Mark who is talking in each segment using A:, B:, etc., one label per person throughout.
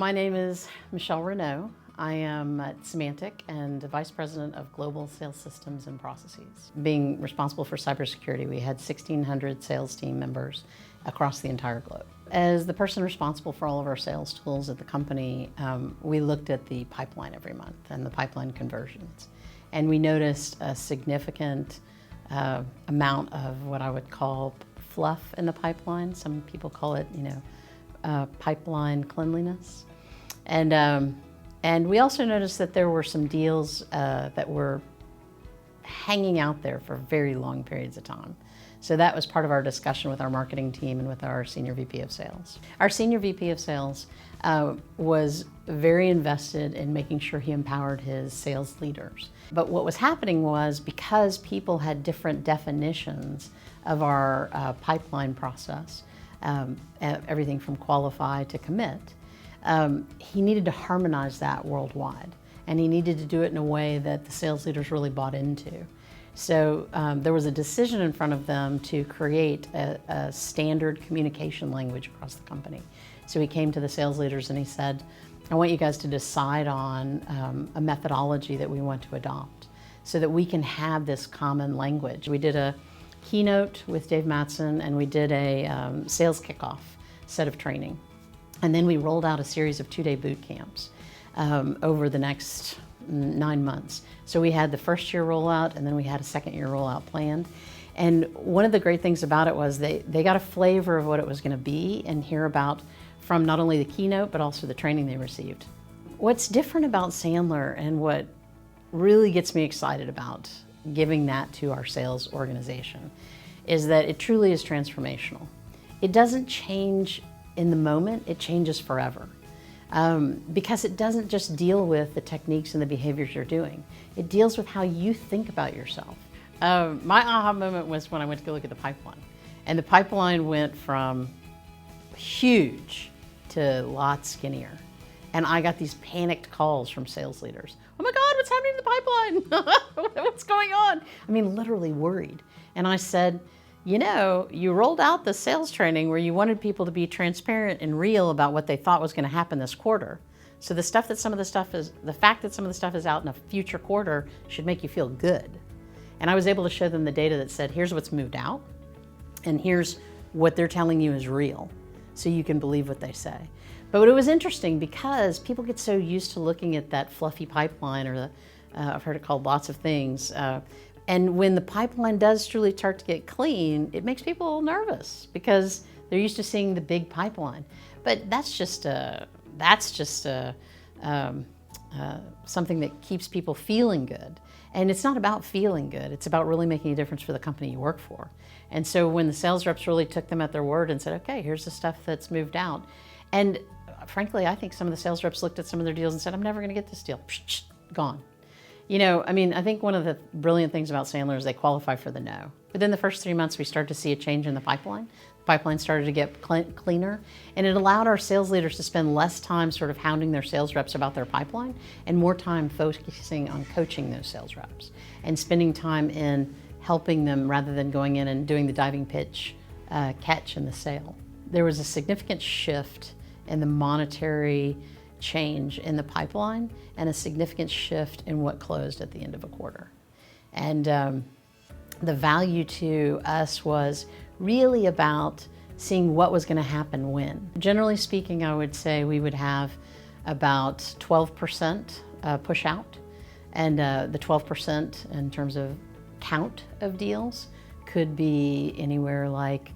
A: My name is Michelle Reynaud. I am at Symantec and Vice President of Global Sales Systems and Processes. Being responsible for cybersecurity, we had 1,600 sales team members across the entire globe. As the person responsible for all of our sales tools at the company, we looked at the pipeline every month and the pipeline conversions. And we noticed a significant amount of what I would call fluff in the pipeline. Some people call it, pipeline cleanliness. And we also noticed that there were some deals that were hanging out there for very long periods of time. So that was part of our discussion with our marketing team and with our Senior VP of Sales. Our Senior VP of Sales was very invested in making sure he empowered his sales leaders. But what was happening was, because people had different definitions of our pipeline process, everything from qualify to commit, he needed to harmonize that worldwide. And he needed to do it in a way that the sales leaders really bought into. So there was a decision in front of them to create a standard communication language across the company. So he came to the sales leaders and he said, I want you guys to decide on a methodology that we want to adopt so that we can have this common language. We did a keynote with Dave Mattson, and we did a sales kickoff set of training. And then we rolled out a series of 2-day boot camps over the next 9 months. So we had the first year rollout, and then we had a second year rollout planned. And one of the great things about it was they got a flavor of what it was going to be and hear about from not only the keynote, but also the training they received. What's different about Sandler, and what really gets me excited about giving that to our sales organization, is that it truly is transformational. It doesn't change in the moment, it changes forever. Because it doesn't just deal with the techniques and the behaviors you're doing. It deals with how you think about yourself. My aha moment was when I went to go look at the pipeline. And the pipeline went from huge to a lot skinnier. And I got these panicked calls from sales leaders. Oh my God, what's happening to the pipeline? What's going on? I mean, literally worried. And I said, you rolled out the sales training where you wanted people to be transparent and real about what they thought was going to happen this quarter. So the fact that some of the stuff is out in a future quarter should make you feel good. And I was able to show them the data that said, here's what's moved out, and here's what they're telling you is real, so you can believe what they say. But it was interesting because people get so used to looking at that fluffy pipeline, or I've heard it called lots of things. And when the pipeline does truly start to get clean, it makes people a little nervous because they're used to seeing the big pipeline. But that's just something that keeps people feeling good. And it's not about feeling good, it's about really making a difference for the company you work for. And so when the sales reps really took them at their word and said, okay, here's the stuff that's moved out. And frankly, I think some of the sales reps looked at some of their deals and said, I'm never gonna get this deal, gone. I think one of the brilliant things about Sandler is they qualify for the no. Within the first 3 months, we started to see a change in the pipeline. The pipeline started to get cleaner, and it allowed our sales leaders to spend less time sort of hounding their sales reps about their pipeline and more time focusing on coaching those sales reps and spending time in helping them rather than going in and doing the diving pitch catch in the sale. There was a significant shift in the monetary change in the pipeline and a significant shift in what closed at the end of a quarter. And the value to us was really about seeing what was going to happen when. Generally speaking, I would say we would have about 12% push out, and the 12% in terms of count of deals could be anywhere like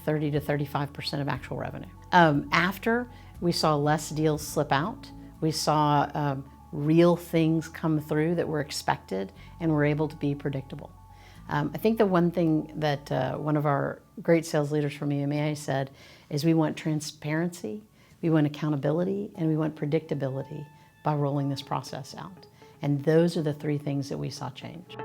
A: 30 to 35% of actual revenue. After, we saw less deals slip out. We saw real things come through that were expected and were able to be predictable. I think the one thing that one of our great sales leaders from EMEA said is we want transparency, we want accountability, and we want predictability by rolling this process out. And those are the 3 things that we saw change.